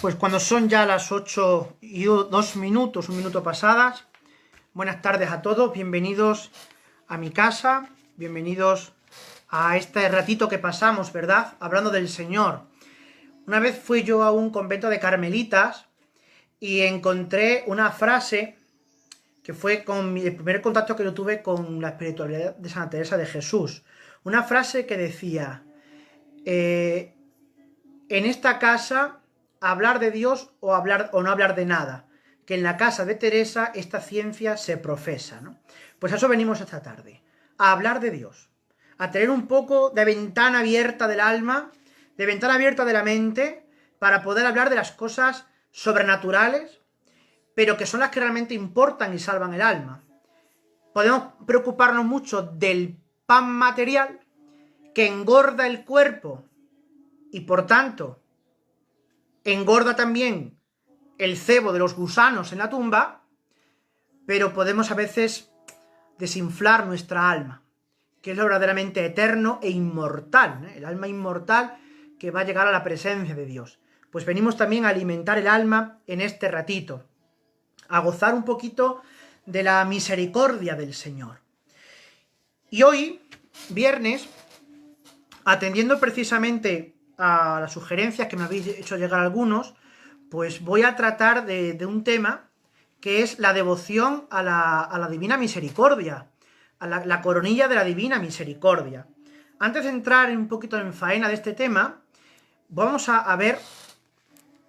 Pues cuando son ya las 8 y 2 minutos, un minuto pasadas, buenas tardes a todos, bienvenidos a mi casa, bienvenidos a este ratito que pasamos, ¿verdad? Hablando del Señor. Una vez fui yo a un convento de carmelitas y encontré una frase que fue con el primer contacto que yo tuve con la espiritualidad de Santa Teresa de Jesús. Una frase que decía, en esta casa hablar de Dios o no hablar de nada, que en la casa de Teresa esta ciencia se profesa, ¿no? Pues a eso venimos esta tarde, a hablar de Dios, a tener un poco de ventana abierta del alma, de ventana abierta de la mente, para poder hablar de las cosas sobrenaturales, pero que son las que realmente importan y salvan el alma. Podemos preocuparnos mucho del pan material, que engorda el cuerpo y por tanto engorda también el cebo de los gusanos en la tumba, pero podemos a veces desinflar nuestra alma, que es lo verdaderamente eterno e inmortal, ¿eh? El alma inmortal que va a llegar a la presencia de Dios. Pues venimos también a alimentar el alma en este ratito, a gozar un poquito de la misericordia del Señor. Y hoy, viernes, atendiendo precisamente a las sugerencias que me habéis hecho llegar algunos, pues voy a tratar de un tema que es la devoción a la Divina Misericordia, a la coronilla de la Divina Misericordia. Antes de entrar un poquito en faena de este tema, vamos a ver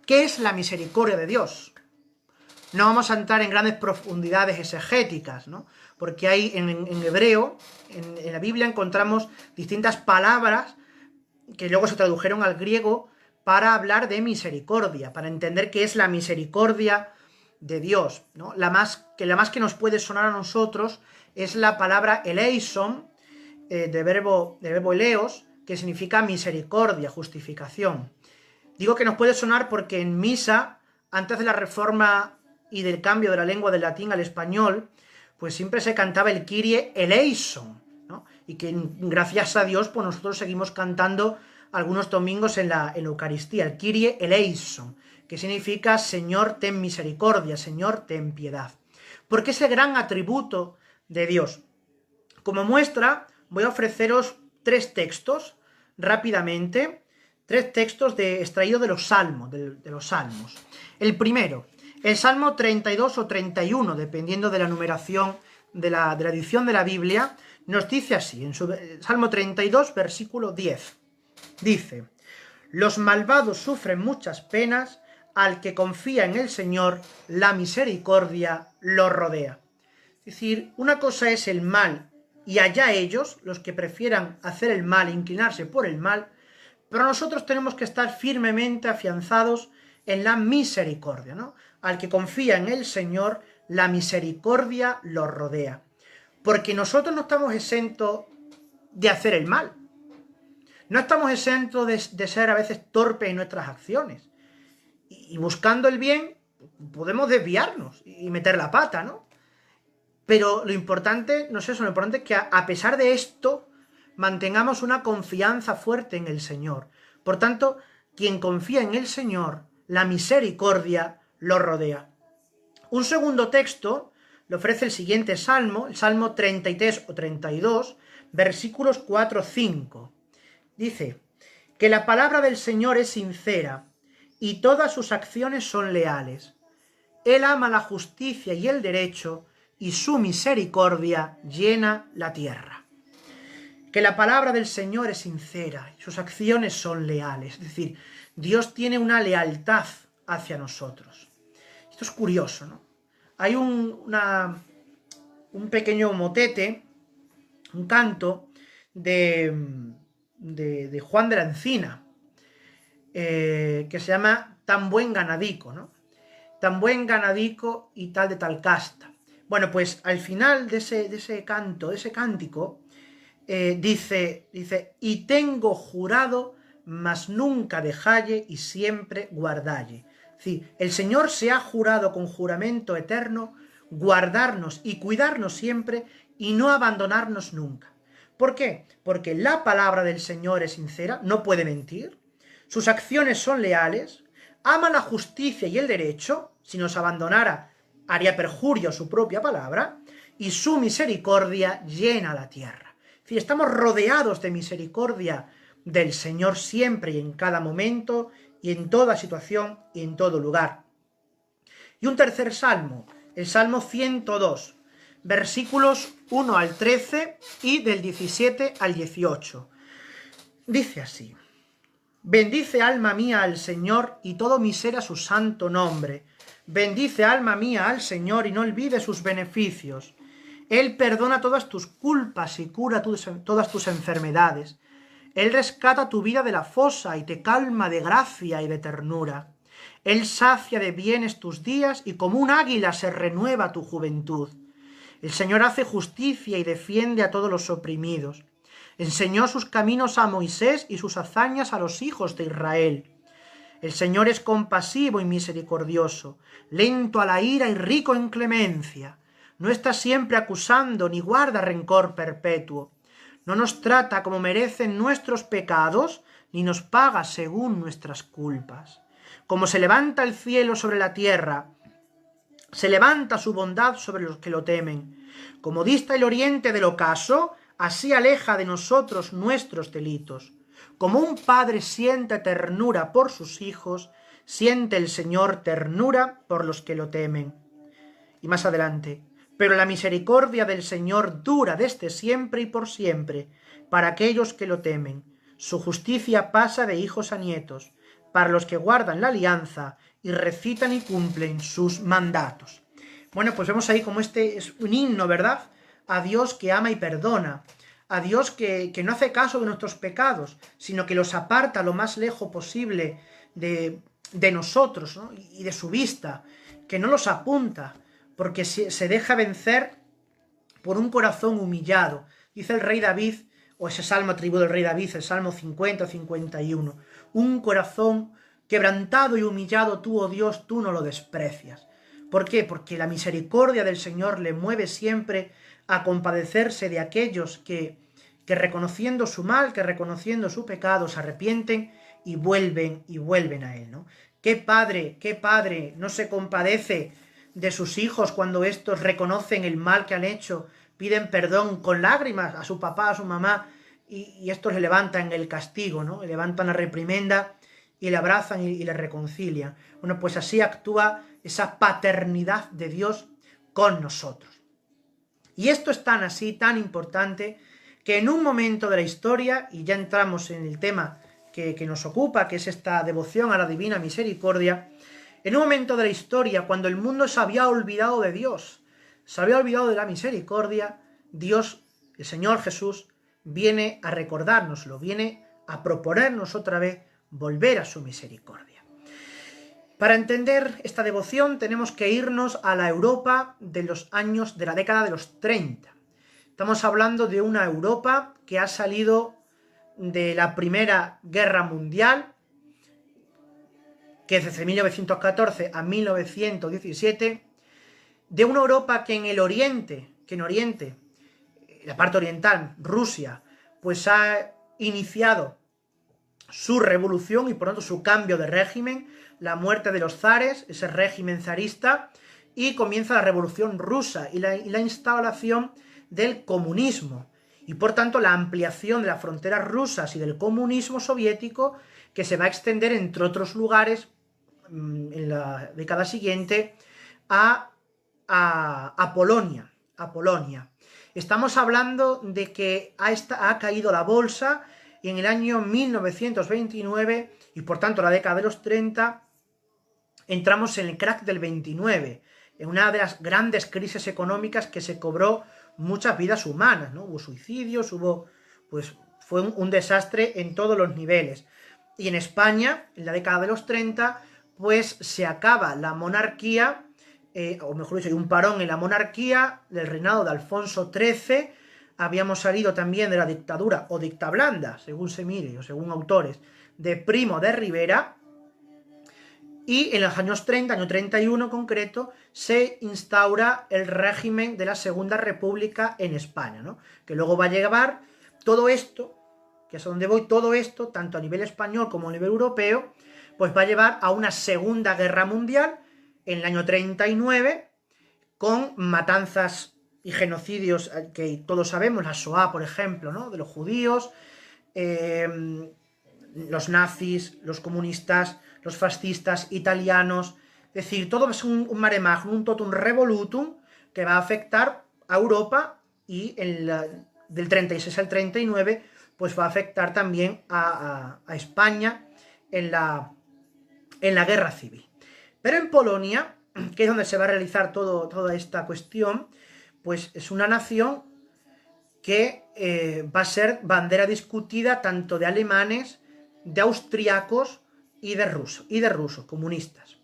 qué es la misericordia de Dios. No vamos a entrar en grandes profundidades exegéticas, ¿no? Porque hay en hebreo, en la Biblia encontramos distintas palabras que luego se tradujeron al griego para hablar de misericordia, para entender qué es la misericordia de Dios, ¿no? La más que nos puede sonar a nosotros es la palabra eleison, de verbo eleos, que significa misericordia, justificación. Digo que nos puede sonar porque en misa, antes de la reforma y del cambio de la lengua del latín al español, pues siempre se cantaba el Kyrie eleison, ¿no? Y que gracias a Dios, pues nosotros seguimos cantando algunos domingos en la Eucaristía, el Kyrie eleison, que significa Señor ten misericordia, Señor ten piedad. Porque ese gran atributo de Dios. Como muestra, voy a ofreceros 3 textos rápidamente, 3 textos extraídos de los Salmos, de los Salmos. El primero, el Salmo 32 o 31, dependiendo de la numeración de la edición de la Biblia, nos dice así, en su Salmo 32, versículo 10, dice: los malvados sufren muchas penas, al que confía en el Señor, la misericordia lo rodea. Es decir, una cosa es el mal, y allá ellos, los que prefieran hacer el mal e inclinarse por el mal, pero nosotros tenemos que estar firmemente afianzados en la misericordia, ¿no? Al que confía en el Señor, la misericordia lo rodea. Porque nosotros no estamos exentos de hacer el mal. No estamos exentos de ser a veces torpes en nuestras acciones. Y buscando el bien, podemos desviarnos y meter la pata, ¿no? Pero lo importante no es eso, lo importante es que a pesar de esto, mantengamos una confianza fuerte en el Señor. Por tanto, quien confía en el Señor, la misericordia lo rodea. Un segundo texto le ofrece el siguiente salmo, el Salmo 33 o 32, versículos 4-5. Dice: que la palabra del Señor es sincera y todas sus acciones son leales. Él ama la justicia y el derecho, y su misericordia llena la tierra. Que la palabra del Señor es sincera y sus acciones son leales. Es decir, Dios tiene una lealtad hacia nosotros. Esto es curioso, ¿no? Hay un pequeño motete, un canto de Juan de la Encina, que se llama Tan buen ganadico, ¿no? Tan buen ganadico y tal de tal casta. Bueno, pues al final de ese canto, de ese cántico, dice, y tengo jurado, mas nunca dejalle y siempre guardalle. Sí, el Señor se ha jurado con juramento eterno guardarnos y cuidarnos siempre y no abandonarnos nunca. ¿Por qué? Porque la palabra del Señor es sincera, no puede mentir, sus acciones son leales, ama la justicia y el derecho, si nos abandonara haría perjurio a su propia palabra, y su misericordia llena la tierra. Es decir, estamos rodeados de misericordia del Señor siempre y en cada momento, y en toda situación y en todo lugar. Y un tercer salmo, el Salmo 102, versículos 1 al 13 y del 17 al 18. Dice así: bendice alma mía al Señor y todo mi ser a su santo nombre. Bendice alma mía al Señor y no olvides sus beneficios. Él perdona todas tus culpas y cura todas tus enfermedades. Él rescata tu vida de la fosa y te calma de gracia y de ternura. Él sacia de bienes tus días y como un águila se renueva tu juventud. El Señor hace justicia y defiende a todos los oprimidos. Enseñó sus caminos a Moisés y sus hazañas a los hijos de Israel. El Señor es compasivo y misericordioso, lento a la ira y rico en clemencia. No está siempre acusando ni guarda rencor perpetuo. No nos trata como merecen nuestros pecados, ni nos paga según nuestras culpas. Como se levanta el cielo sobre la tierra, se levanta su bondad sobre los que lo temen. Como dista el oriente del ocaso, así aleja de nosotros nuestros delitos. Como un padre siente ternura por sus hijos, siente el Señor ternura por los que lo temen. Y más adelante: pero la misericordia del Señor dura desde siempre y por siempre, para aquellos que lo temen. Su justicia pasa de hijos a nietos, para los que guardan la alianza y recitan y cumplen sus mandatos. Bueno, pues vemos ahí como este es un himno, ¿verdad?, a Dios que ama y perdona, a Dios que no hace caso de nuestros pecados, sino que los aparta lo más lejos posible de nosotros, ¿no?, y de su vista, que no los apunta, porque se deja vencer por un corazón humillado. Dice el rey David, o ese salmo atribuido al rey David, el Salmo 50 o 51, un corazón quebrantado y humillado tú, oh Dios, tú no lo desprecias. ¿Por qué? Porque la misericordia del Señor le mueve siempre a compadecerse de aquellos que reconociendo su mal, que reconociendo su pecado, se arrepienten y vuelven a Él, ¿no? ¿Qué padre no se compadece de sus hijos cuando estos reconocen el mal que han hecho, piden perdón con lágrimas a su papá, a su mamá, y estos le levantan el castigo, ¿no? Le levantan la reprimenda y le abrazan y le reconcilian? Bueno, pues así actúa esa paternidad de Dios con nosotros. Y esto es tan así, tan importante, que en un momento de la historia, y ya entramos en el tema que nos ocupa, que es esta devoción a la divina misericordia, en un momento de la historia, cuando el mundo se había olvidado de Dios, se había olvidado de la misericordia, Dios, el Señor Jesús, viene a recordárnoslo, viene a proponernos otra vez volver a su misericordia. Para entender esta devoción tenemos que irnos a la Europa de los años de la década de los 30. Estamos hablando de una Europa que ha salido de la Primera Guerra Mundial, que es desde 1914 a 1917, de una Europa que en Oriente, la parte oriental, Rusia, pues ha iniciado su revolución y por lo tanto su cambio de régimen, la muerte de los zares, ese régimen zarista, y comienza la revolución rusa y la instalación del comunismo, y por tanto la ampliación de las fronteras rusas y del comunismo soviético, que se va a extender, entre otros lugares, en la década siguiente, a Polonia. Estamos hablando de que ha caído la bolsa en el año 1929, y por tanto la década de los 30, entramos en el crack del 29, en una de las grandes crisis económicas que se cobró muchas vidas humanas, ¿no? Hubo suicidios, fue un desastre en todos los niveles. Y en España, en la década de los 30, pues se acaba la monarquía, o mejor dicho, hay un parón en la monarquía del reinado de Alfonso XIII. Habíamos salido también de la dictadura, o dictablanda, según se mire, o según autores, de Primo de Rivera, y en los años 30, año 31 en concreto, se instaura el régimen de la Segunda República en España, ¿no? Que luego va a llevar todo esto, que es a donde voy, todo esto, tanto a nivel español como a nivel europeo, pues va a llevar a una Segunda Guerra Mundial en el año 39, con matanzas y genocidios que todos sabemos, la Shoah, por ejemplo, ¿no?, de los judíos, los nazis, los comunistas, los fascistas, italianos. Es decir, todo es un mare magnum, un totum revolutum que va a afectar a Europa y del 36 al 39 pues va a afectar también a España en la guerra civil. Pero en Polonia, que es donde se va a realizar toda esta cuestión, pues es una nación que va a ser bandera discutida tanto de alemanes, de austriacos y de rusos comunistas.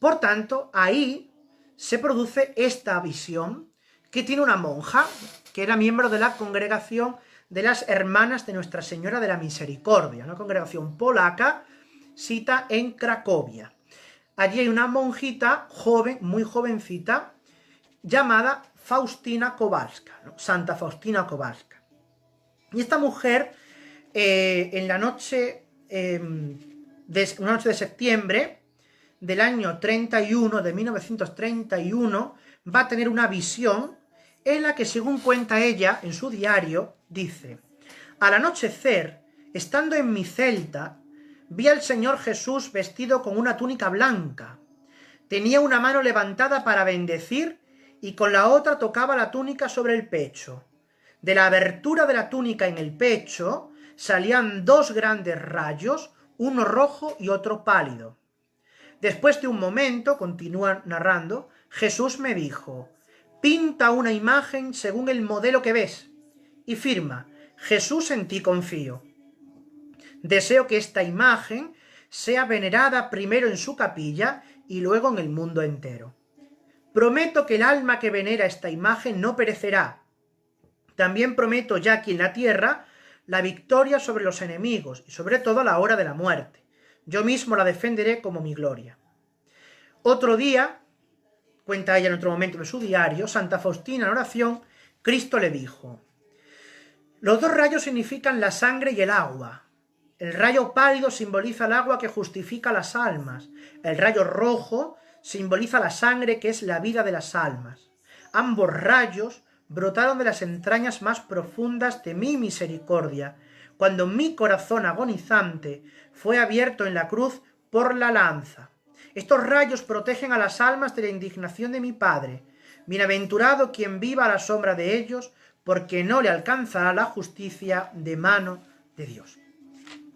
Por tanto, ahí se produce esta visión que tiene una monja que era miembro de la congregación de las Hermanas de Nuestra Señora de la Misericordia, una congregación polaca sita en Cracovia. Allí hay una monjita joven, muy jovencita, llamada Faustina Kowalska, ¿no? Santa Faustina Kowalska. Y esta mujer, en la noche, una noche de septiembre del año 31, de 1931, va a tener una visión en la que, según cuenta ella en su diario, dice: al anochecer, estando en mi celda, vi al Señor Jesús vestido con una túnica blanca. Tenía una mano levantada para bendecir y con la otra tocaba la túnica sobre el pecho. De la abertura de la túnica en el pecho salían dos grandes rayos, uno rojo y otro pálido. Después de un momento, continúa narrando, Jesús me dijo: pinta una imagen según el modelo que ves y firma: Jesús, en ti confío. Deseo que esta imagen sea venerada primero en su capilla y luego en el mundo entero. Prometo que el alma que venera esta imagen no perecerá. También prometo ya aquí en la tierra la victoria sobre los enemigos y sobre todo a la hora de la muerte. Yo mismo la defenderé como mi gloria. Otro día, cuenta ella en otro momento de su diario, Santa Faustina en oración, Cristo le dijo: los dos rayos significan la sangre y el agua. El rayo pálido simboliza el agua que justifica las almas. El rayo rojo simboliza la sangre que es la vida de las almas. Ambos rayos brotaron de las entrañas más profundas de mi misericordia, cuando mi corazón agonizante fue abierto en la cruz por la lanza. Estos rayos protegen a las almas de la indignación de mi Padre. Bienaventurado quien viva a la sombra de ellos, porque no le alcanzará la justicia de mano de Dios.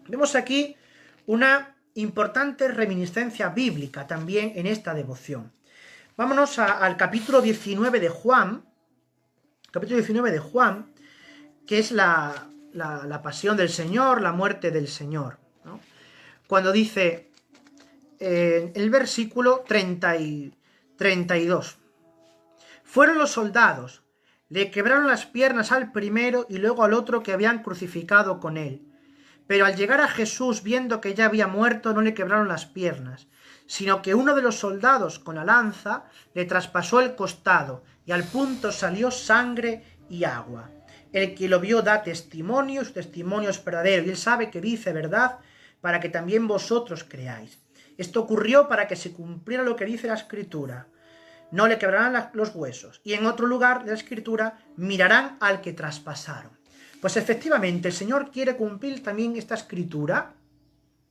Vemos aquí una importante reminiscencia bíblica también en esta devoción. Vámonos al capítulo 19 de Juan, que es la pasión del Señor, la muerte del Señor, ¿no? Cuando dice el versículo 32, fueron los soldados, le quebraron las piernas al primero y luego al otro que habían crucificado con él. Pero al llegar a Jesús, viendo que ya había muerto, no le quebraron las piernas, sino que uno de los soldados con la lanza le traspasó el costado, y al punto salió sangre y agua. El que lo vio da testimonio, su testimonio es verdadero, y él sabe que dice verdad, para que también vosotros creáis. Esto ocurrió para que se cumpliera lo que dice la Escritura: no le quebrarán los huesos. Y en otro lugar de la Escritura: mirarán al que traspasaron. Pues efectivamente el Señor quiere cumplir también esta escritura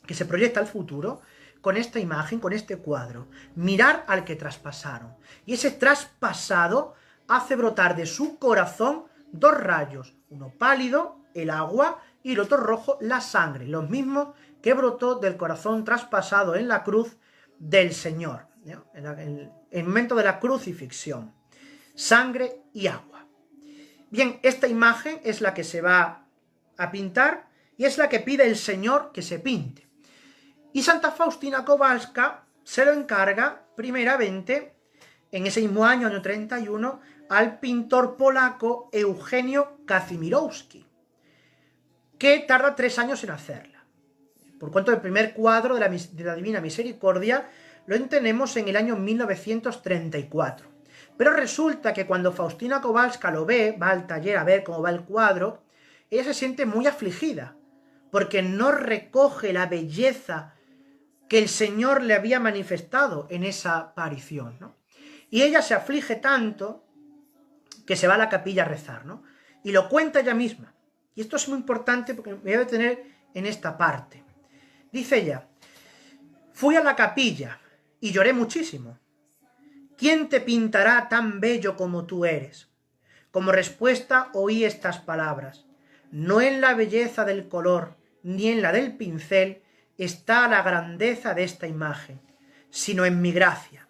que se proyecta al futuro con esta imagen, con este cuadro. Mirar al que traspasaron. Y ese traspasado hace brotar de su corazón dos rayos, uno pálido, el agua, y el otro rojo, la sangre, los mismos que brotó del corazón traspasado en la cruz del Señor, ¿no? En el momento de la crucifixión. Sangre y agua. Bien, esta imagen es la que se va a pintar y es la que pide el Señor que se pinte. Y Santa Faustina Kowalska se lo encarga primeramente, en ese mismo año, año 31, al pintor polaco Eugenio Kazimierowski, que tarda 3 años en hacerla. Por cuanto el primer cuadro de la Divina Misericordia lo tenemos en el año 1934. Pero resulta que cuando Faustina Kowalska lo ve, va al taller a ver cómo va el cuadro, ella se siente muy afligida, porque no recoge la belleza que el Señor le había manifestado en esa aparición, ¿no? Y ella se aflige tanto que se va a la capilla a rezar, ¿no? Y lo cuenta ella misma. Y esto es muy importante porque me voy a detener en esta parte. Dice ella: fui a la capilla y lloré muchísimo. ¿Quién te pintará tan bello como tú eres? Como respuesta oí estas palabras: no en la belleza del color, ni en la del pincel, está la grandeza de esta imagen, sino en mi gracia.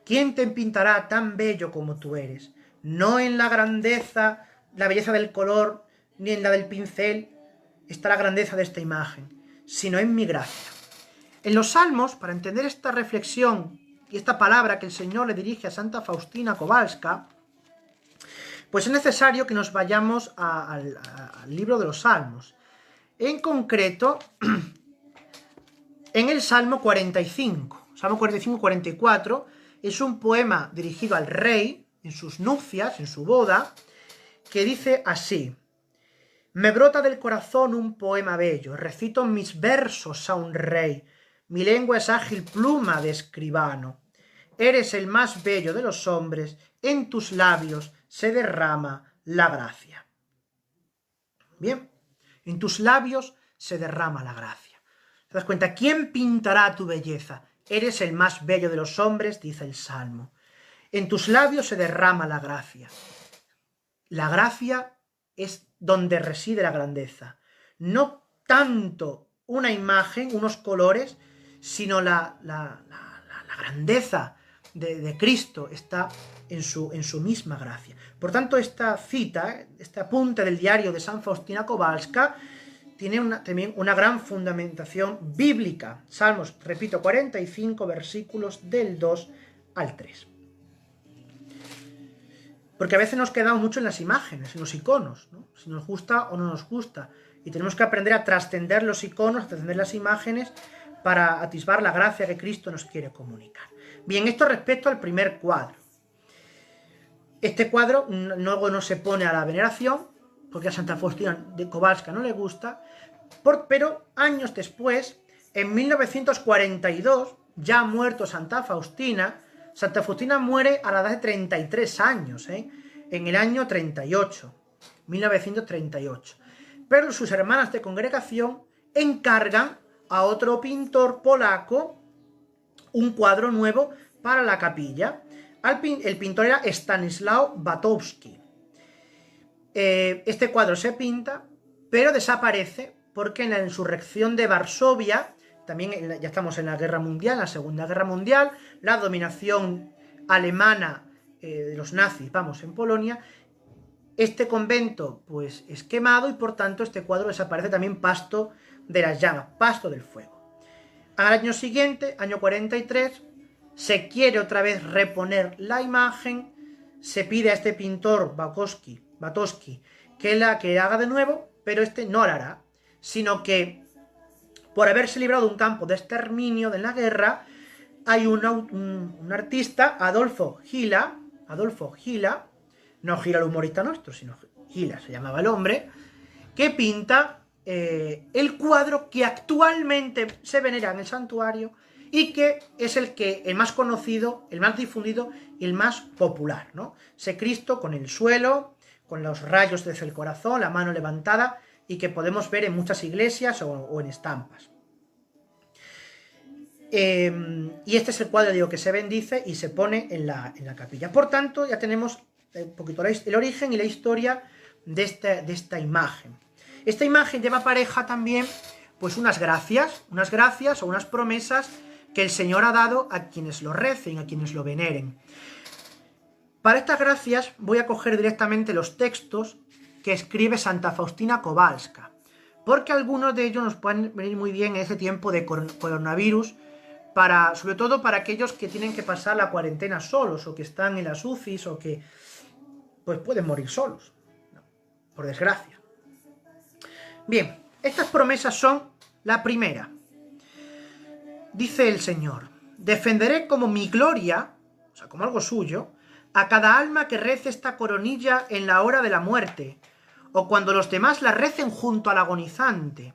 ¿Quién te pintará tan bello como tú eres? No en la grandeza, la belleza del color, ni en la del pincel, está la grandeza de esta imagen, sino en mi gracia. En los Salmos, para entender esta reflexión y esta palabra que el Señor le dirige a Santa Faustina Kowalska, pues es necesario que nos vayamos al libro de los Salmos. En concreto, en el Salmo 45. Salmo 45-44 es un poema dirigido al rey en sus nupcias, en su boda, que dice así: me brota del corazón un poema bello, recito mis versos a un rey, mi lengua es ágil pluma de escribano. Eres el más bello de los hombres, en tus labios se derrama la gracia. Bien, en tus labios se derrama la gracia. ¿Te das cuenta? ¿Quién pintará tu belleza? Eres el más bello de los hombres, dice el Salmo. En tus labios se derrama la gracia. La gracia es donde reside la grandeza. No tanto una imagen, unos colores, sino la grandeza de Cristo está en su misma gracia. Por tanto, esta cita, este apunte del diario de San Faustina Kowalska, tiene también una gran fundamentación bíblica. Salmos, repito, 45 versículos del 2 al 3. Porque a veces nos quedamos mucho en las imágenes, en los iconos, ¿no? Si nos gusta o no nos gusta. Y tenemos que aprender a trascender los iconos, a trascender las imágenes, para atisbar la gracia que Cristo nos quiere comunicar. Bien, esto respecto al primer cuadro. Este cuadro luego no se pone a la veneración, porque a Santa Faustina de Kowalska no le gusta, pero años después, en 1942, ya muerto Santa Faustina muere a la edad de 33 años, en el año 38, 1938. Pero sus hermanas de congregación encargan a otro pintor polaco un cuadro nuevo para la capilla. El pintor era Stanislaw Batowski. Este cuadro se pinta, pero desaparece porque en la insurrección de Varsovia, también ya estamos en la Guerra Mundial, en la Segunda Guerra Mundial, la dominación alemana de los nazis, en Polonia, este convento pues es quemado y por tanto este cuadro desaparece también pasto de las llamas, pasto del fuego. Al año siguiente, año 43, se quiere otra vez reponer la imagen, se pide a este pintor Batowski que la haga de nuevo, pero este no la hará, sino que por haberse librado de un campo de exterminio de la guerra, hay un artista, Adolfo Gila, no Gila el humorista nuestro, sino Gila se llamaba el hombre, que pinta el cuadro que actualmente se venera en el santuario y que es el más conocido, el más difundido y el más popular, ¿no? Ese Cristo con el suelo, con los rayos desde el corazón, la mano levantada, y que podemos ver en muchas iglesias o en estampas. Y este es el cuadro, digo, que se bendice y se pone en la capilla. Por tanto, ya tenemos un poquito el origen y la historia de esta imagen. Esta imagen lleva pareja también pues unas gracias o unas promesas que el Señor ha dado a quienes lo recen, a quienes lo veneren. Para estas gracias voy a coger directamente los textos que escribe Santa Faustina Kowalska, porque algunos de ellos nos pueden venir muy bien en este tiempo de coronavirus, sobre todo para aquellos que tienen que pasar la cuarentena solos, o que están en las UCIs, o que pues pueden morir solos, ¿no? Por desgracia. Bien, estas promesas son la primera. Dice el Señor: defenderé como mi gloria, o sea, como algo suyo, a cada alma que rece esta coronilla en la hora de la muerte, o cuando los demás la recen junto al agonizante,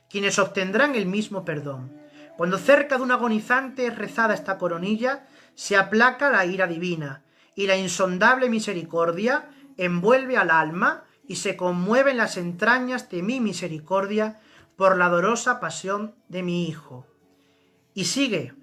quienes obtendrán el mismo perdón. Cuando cerca de un agonizante es rezada esta coronilla, se aplaca la ira divina, y la insondable misericordia envuelve al alma y se conmueven las entrañas de mi misericordia por la dolorosa pasión de mi Hijo. Y sigue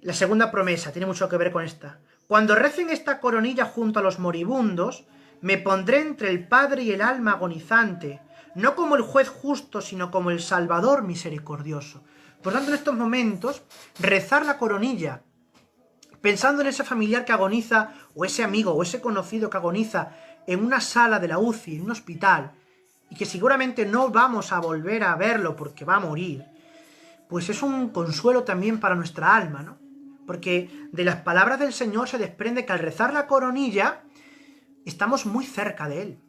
la segunda promesa, tiene mucho que ver con esta. Cuando recen esta coronilla junto a los moribundos, me pondré entre el Padre y el alma agonizante, no como el juez justo, sino como el Salvador misericordioso. Por tanto, en estos momentos, rezar la coronilla, pensando en ese familiar que agoniza, o ese amigo, o ese conocido que agoniza en una sala de la UCI, en un hospital, y que seguramente no vamos a volver a verlo porque va a morir, pues es un consuelo también para nuestra alma, ¿no? Porque de las palabras del Señor se desprende que al rezar la coronilla estamos muy cerca de Él.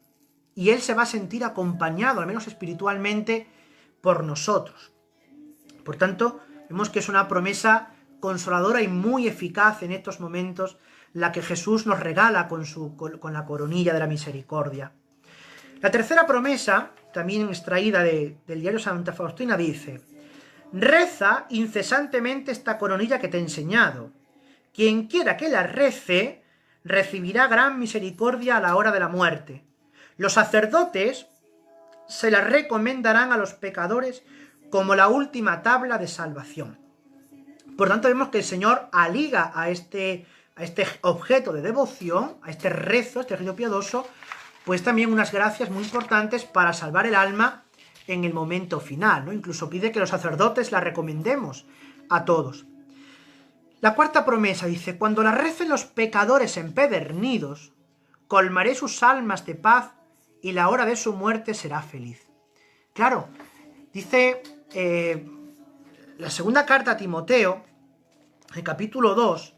Y Él se va a sentir acompañado, al menos espiritualmente, por nosotros. Por tanto, vemos que es una promesa consoladora y muy eficaz en estos momentos, la que Jesús nos regala con la coronilla de la misericordia. La tercera promesa, también extraída del diario Santa Faustina, dice: reza incesantemente esta coronilla que te he enseñado. Quien quiera que la rece, recibirá gran misericordia a la hora de la muerte. Los sacerdotes se la recomendarán a los pecadores como la última tabla de salvación. Por tanto, vemos que el Señor aliga a este objeto de devoción, a este rezo, este rito piadoso, pues también unas gracias muy importantes para salvar el alma en el momento final, ¿no? Incluso pide que los sacerdotes la recomendemos a todos. La cuarta promesa dice: cuando la recen los pecadores empedernidos, colmaré sus almas de paz y la hora de su muerte será feliz. Claro, dice la segunda carta a Timoteo, el capítulo 2,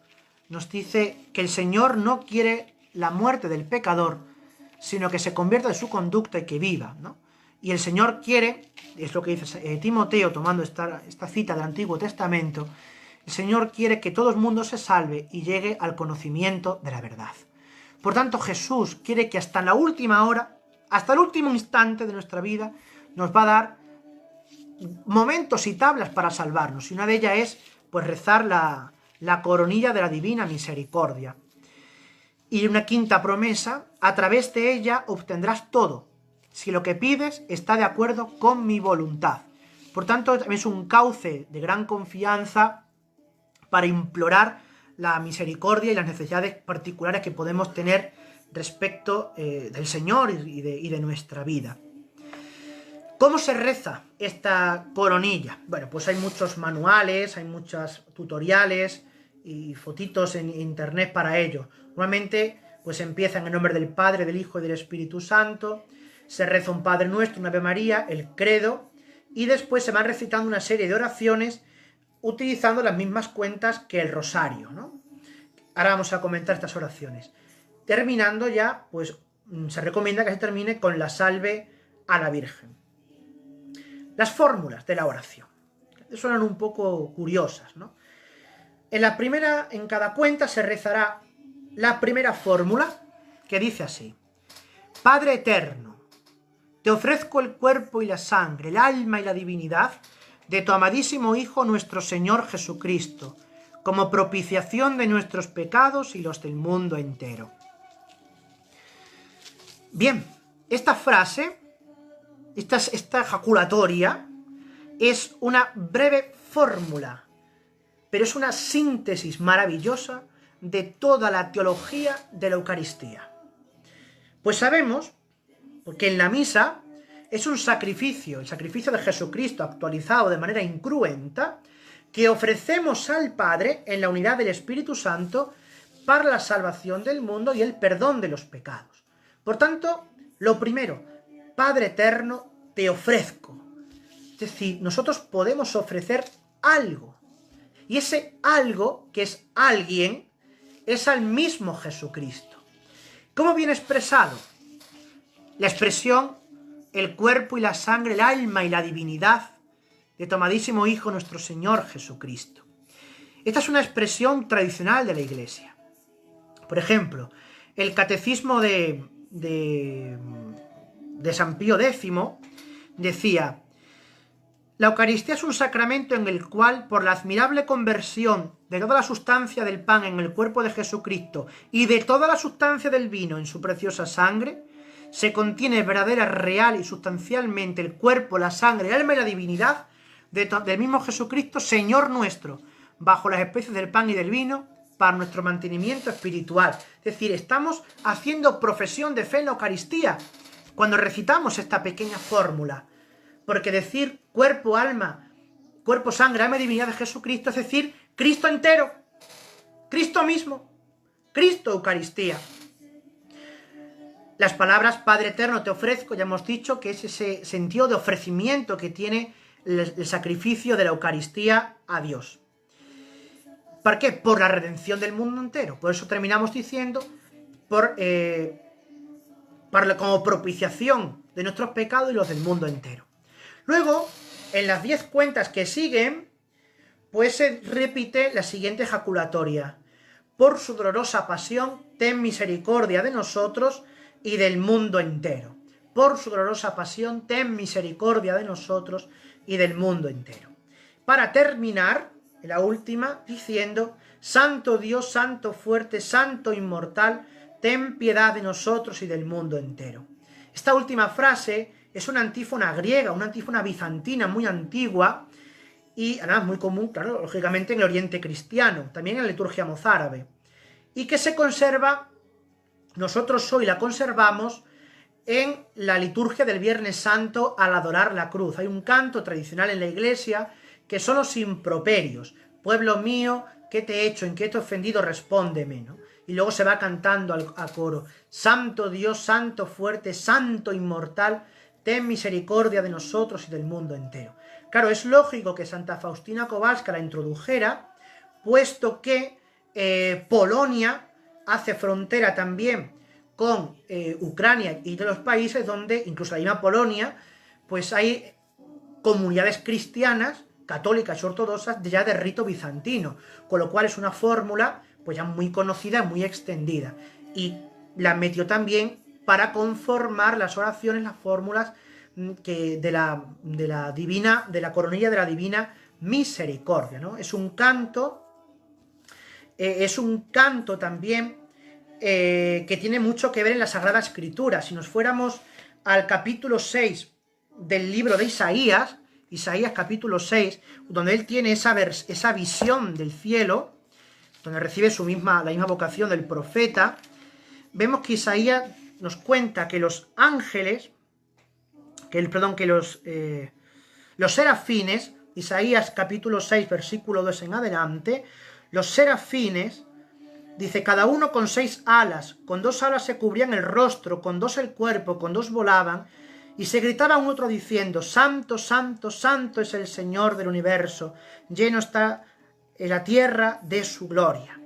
nos dice que el Señor no quiere la muerte del pecador, sino que se convierta en su conducta y que viva, ¿no? Y el Señor quiere, es lo que dice Timoteo, tomando esta cita del Antiguo Testamento, el Señor quiere que todo el mundo se salve y llegue al conocimiento de la verdad. Por tanto, Jesús quiere que hasta la última hora, hasta el último instante de nuestra vida, nos va a dar momentos y tablas para salvarnos. Y una de ellas es, pues, rezar la coronilla de la divina misericordia. Y una quinta promesa: a través de ella obtendrás todo, si lo que pides está de acuerdo con mi voluntad. Por tanto, es un cauce de gran confianza para implorar la misericordia y las necesidades particulares que podemos tener respecto del Señor y de nuestra vida. ¿Cómo se reza esta coronilla? Bueno, pues hay muchos manuales, hay muchos tutoriales y fotitos en internet para ello. Normalmente, pues empieza en el nombre del Padre, del Hijo y del Espíritu Santo. Se reza un Padre Nuestro, un Ave María, el Credo, y después se van recitando una serie de oraciones utilizando las mismas cuentas que el rosario, ¿no? Ahora vamos a comentar estas oraciones. Terminando ya, pues se recomienda que se termine con la salve a la Virgen. Las fórmulas de la oración suenan un poco curiosas, ¿no? En cada cuenta se rezará la primera fórmula, que dice así: Padre eterno, te ofrezco el cuerpo y la sangre, el alma y la divinidad de tu amadísimo Hijo nuestro Señor Jesucristo, como propiciación de nuestros pecados y los del mundo entero. Bien, esta frase, esta ejaculatoria, es una breve fórmula, pero es una síntesis maravillosa de toda la teología de la Eucaristía. Pues sabemos, porque en la misa es un sacrificio, el sacrificio de Jesucristo actualizado de manera incruenta, que ofrecemos al Padre en la unidad del Espíritu Santo para la salvación del mundo y el perdón de los pecados. Por tanto, lo primero, Padre eterno, te ofrezco. Es decir, nosotros podemos ofrecer algo. Y ese algo, que es alguien, es al mismo Jesucristo. ¿Cómo viene expresado? La expresión: el cuerpo y la sangre, el alma y la divinidad de tu amadísimo Hijo nuestro Señor Jesucristo. Esta es una expresión tradicional de la Iglesia. Por ejemplo, el catecismo de San Pío X decía: La Eucaristía es un sacramento en el cual, por la admirable conversión de toda la sustancia del pan en el cuerpo de Jesucristo y de toda la sustancia del vino en su preciosa sangre, se contiene verdadera, real y sustancialmente el cuerpo, la sangre, el alma y la divinidad del mismo Jesucristo, Señor nuestro, bajo las especies del pan y del vino, para nuestro mantenimiento espiritual. Es decir, estamos haciendo profesión de fe en la Eucaristía cuando recitamos esta pequeña fórmula. Porque decir cuerpo, alma, cuerpo, sangre, alma y divinidad de Jesucristo es decir Cristo entero, Cristo mismo, Cristo Eucaristía. Las palabras Padre Eterno te ofrezco, ya hemos dicho que es ese sentido de ofrecimiento que tiene el sacrificio de la Eucaristía a Dios. ¿Por qué? Por la redención del mundo entero. Por eso terminamos diciendo como propiciación de nuestros pecados y los del mundo entero. Luego, en las 10 cuentas que siguen, pues se repite la siguiente ejaculatoria. Por su dolorosa pasión, ten misericordia de nosotros y del mundo entero. Por su dolorosa pasión, ten misericordia de nosotros y del mundo entero. Para terminar, la última, diciendo, Santo Dios, Santo fuerte, Santo inmortal, ten piedad de nosotros y del mundo entero. Esta última frase es una antífona griega, una antífona bizantina muy antigua y además muy común, claro, lógicamente en el Oriente cristiano, también en la liturgia mozárabe, y que se conserva, nosotros hoy la conservamos en la liturgia del Viernes Santo al adorar la cruz. Hay un canto tradicional en la iglesia que son los improperios. Pueblo mío, ¿qué te he hecho? ¿En qué te he ofendido? Respóndeme, ¿no? Y luego se va cantando a coro. Santo Dios, Santo fuerte, Santo inmortal, ten misericordia de nosotros y del mundo entero. Claro, es lógico que Santa Faustina Kowalska la introdujera, puesto que Polonia hace frontera también con Ucrania y de los países donde, incluso la misma Polonia, pues hay comunidades cristianas, católicas y ortodoxas ya de rito bizantino, con lo cual es una fórmula pues ya muy conocida, muy extendida, y la metió también para conformar las oraciones, las fórmulas de la coronilla de la divina misericordia, ¿no? Es un canto también que tiene mucho que ver en la Sagrada Escritura. Si nos fuéramos al capítulo 6 del libro de Isaías capítulo 6, donde él tiene esa visión del cielo, donde recibe la misma vocación del profeta, vemos que Isaías nos cuenta que los ángeles, los serafines, Isaías capítulo 6, versículo 2 en adelante, los serafines, dice, cada uno con 6 alas, con 2 alas se cubrían el rostro, con 2 el cuerpo, con 2 volaban, y se gritaba un otro diciendo, Santo, Santo, Santo es el Señor del universo, lleno está la tierra de su gloria.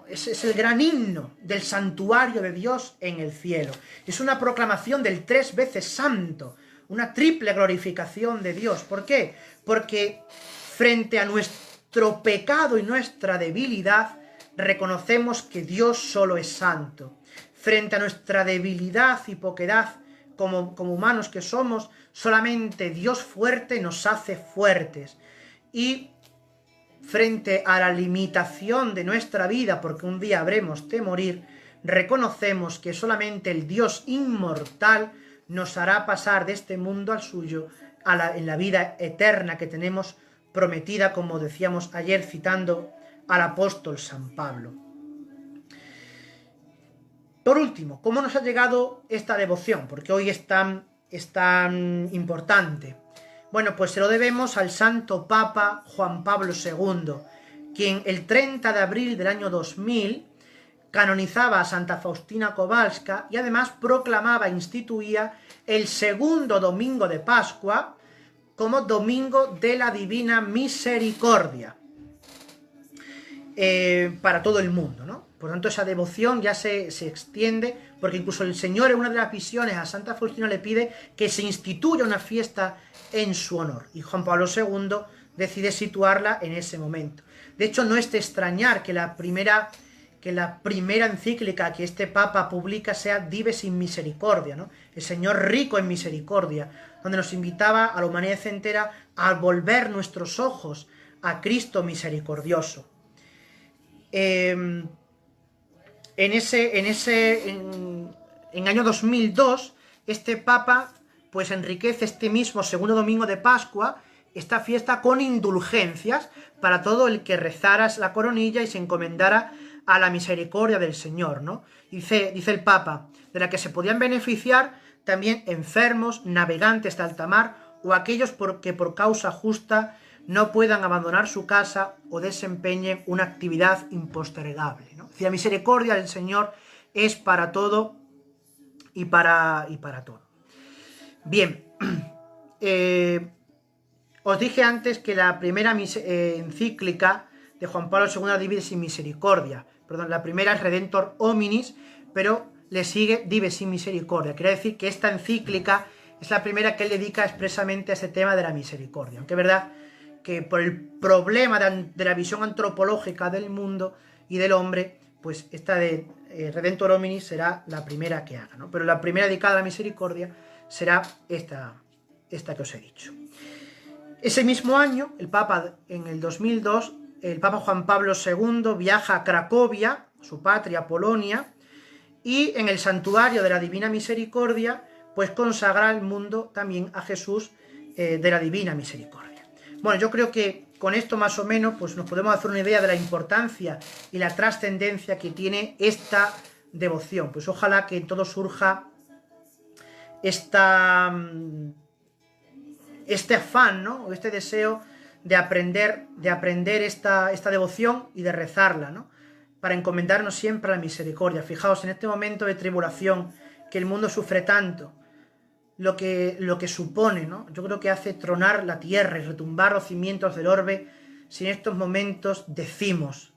Ese es el gran himno del santuario de Dios en el cielo. Es una proclamación del 3 veces santo, una triple glorificación de Dios. ¿Por qué? Porque frente a nuestro pecado y nuestra debilidad, reconocemos que Dios solo es santo. Frente a nuestra debilidad y poquedad, como humanos que somos, solamente Dios fuerte nos hace fuertes. Y frente a la limitación de nuestra vida, porque un día habremos de morir, reconocemos que solamente el Dios inmortal nos hará pasar de este mundo al suyo, en la vida eterna que tenemos prometida, como decíamos ayer citando al apóstol San Pablo. Por último, ¿cómo nos ha llegado esta devoción? Porque hoy es tan importante. Bueno, pues se lo debemos al Santo Papa Juan Pablo II, quien el 30 de abril del año 2000 canonizaba a Santa Faustina Kowalska y además proclamaba e instituía el segundo domingo de Pascua como Domingo de la Divina Misericordia para todo el mundo, ¿no? Por tanto, esa devoción ya se extiende, porque incluso el Señor en una de las visiones a Santa Faustina le pide que se instituya una fiesta en su honor, y Juan Pablo II decide situarla en ese momento. De hecho, no es de extrañar que la primera encíclica que este Papa publica sea Dives in Misericordia, ¿no? El Señor rico en misericordia, donde nos invitaba a la humanidad entera a volver nuestros ojos a Cristo misericordioso. En año 2002, este Papa pues enriquece este mismo segundo domingo de Pascua, esta fiesta, con indulgencias para todo el que rezara la coronilla y se encomendara a la misericordia del Señor, ¿no? Dice el Papa, de la que se podían beneficiar también enfermos, navegantes de alta mar o aquellos que por causa justa no puedan abandonar su casa o desempeñen una actividad impostergable, ¿no? Si la misericordia del Señor es para todo y para todo. Bien, os dije antes que la primera encíclica de Juan Pablo II, Divi sin Misericordia, perdón, la primera es Redentor Hominis, pero le sigue Divi sin Misericordia. Quiere decir que esta encíclica es la primera que él dedica expresamente a ese tema de la misericordia, aunque es verdad que por el problema de la visión antropológica del mundo y del hombre, pues esta de Redentor Hominis será la primera que haga, ¿no? Pero la primera dedicada a la misericordia será esta que os he dicho. Ese mismo año, en el 2002, el Papa Juan Pablo II viaja a Cracovia, su patria, Polonia, y en el santuario de la Divina Misericordia, pues consagra al mundo también a Jesús de la Divina Misericordia. Bueno, yo creo que con esto más o menos pues nos podemos hacer una idea de la importancia y la trascendencia que tiene esta devoción. Pues ojalá que en todo surja este afán, ¿no? Este deseo de aprender esta devoción y de rezarla, ¿no? Para encomendarnos siempre a la misericordia. Fijaos, en este momento de tribulación que el mundo sufre tanto, lo que supone, ¿no? Yo creo que hace tronar la tierra y retumbar los cimientos del orbe si en estos momentos decimos,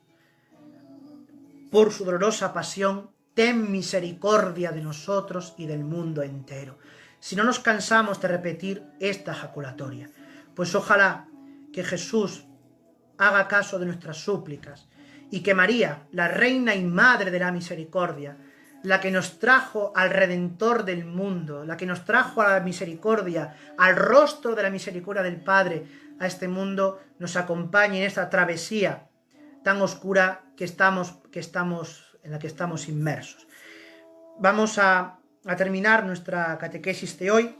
por su dolorosa pasión, ten misericordia de nosotros y del mundo entero. Si no nos cansamos de repetir esta ejaculatoria, pues ojalá que Jesús haga caso de nuestras súplicas y que María, la Reina y Madre de la Misericordia, la que nos trajo al Redentor del mundo, la que nos trajo a la misericordia, al rostro de la misericordia del Padre, a este mundo, nos acompañe en esta travesía tan oscura en la que estamos inmersos. Vamos a terminar nuestra catequesis de hoy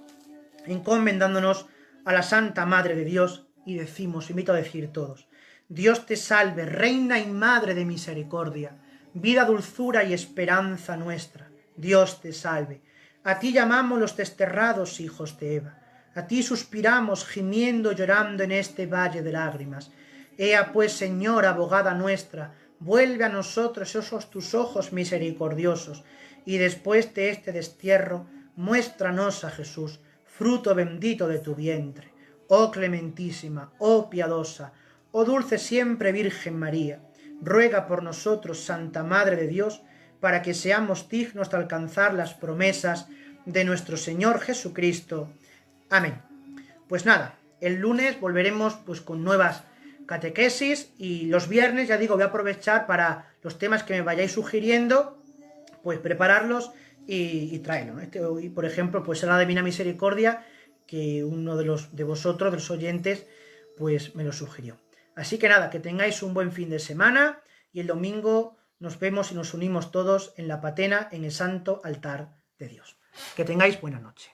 encomendándonos a la Santa Madre de Dios y decimos, invito a decir todos, Dios te salve, Reina y Madre de Misericordia, vida, dulzura y esperanza nuestra. Dios te salve. A ti llamamos los desterrados hijos de Eva. A ti suspiramos, gimiendo, llorando en este valle de lágrimas. Ea pues, Señora, abogada nuestra, vuelve a nosotros esos tus ojos misericordiosos, y después de este destierro, muéstranos a Jesús, fruto bendito de tu vientre. Oh clementísima, oh piadosa, oh dulce siempre Virgen María, ruega por nosotros, Santa Madre de Dios, para que seamos dignos de alcanzar las promesas de nuestro Señor Jesucristo. Amén. Pues nada, el lunes volveremos pues con nuevas catequesis y los viernes, ya digo, voy a aprovechar para los temas que me vayáis sugiriendo, pues prepararlos y traerlos. Hoy, por ejemplo, pues será la Divina Misericordia, que uno de vosotros, de los oyentes, pues me lo sugirió. Así que nada, que tengáis un buen fin de semana y el domingo nos vemos y nos unimos todos en la patena, en el santo altar de Dios. Que tengáis buena noche.